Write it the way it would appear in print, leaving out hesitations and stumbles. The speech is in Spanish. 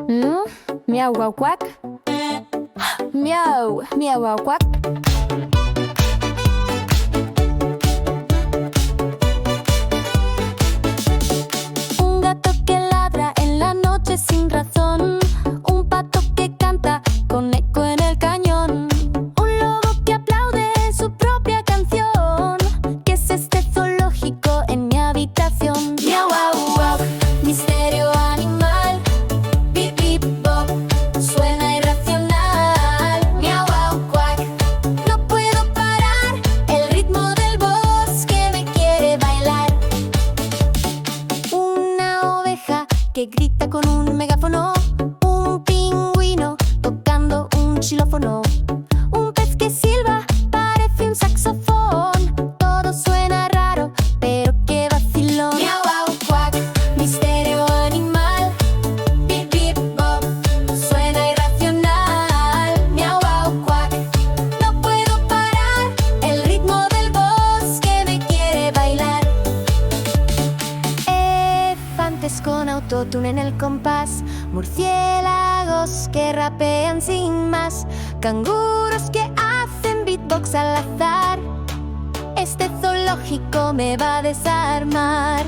¿Mm? Miau, guau, cuac. Miau, miau, guau, cuac. Un gato que ladra en la noche sin razón. Un pato que canta con eco en el cañón. Un lobo que aplaude su propia canción. ¿Qué es este zoológico en mi habitación? Miau, guau, guau, misterio animal. Bip, bip, bop, suena irracional. Miau, guau, cuac, no puedo parar. El ritmo del bosque me quiere bailar. Una oveja que grita con un megáfono. Un pingüino tocando un xilófono. Un pez que silba, parece un saxofón. Todo suena raro, pero qué vacilón. Miau, guau, cuac, misterio animal. Bip, bip, bop, suena irracional. Miau, guau, cuac, no puedo parar. El ritmo del bosque me quiere bailar. Elefantes con autotune en el compás. Murciélagos que rapean sin más. Canguros que hacen beatbox al azar. Este zoológico me va a desarmar.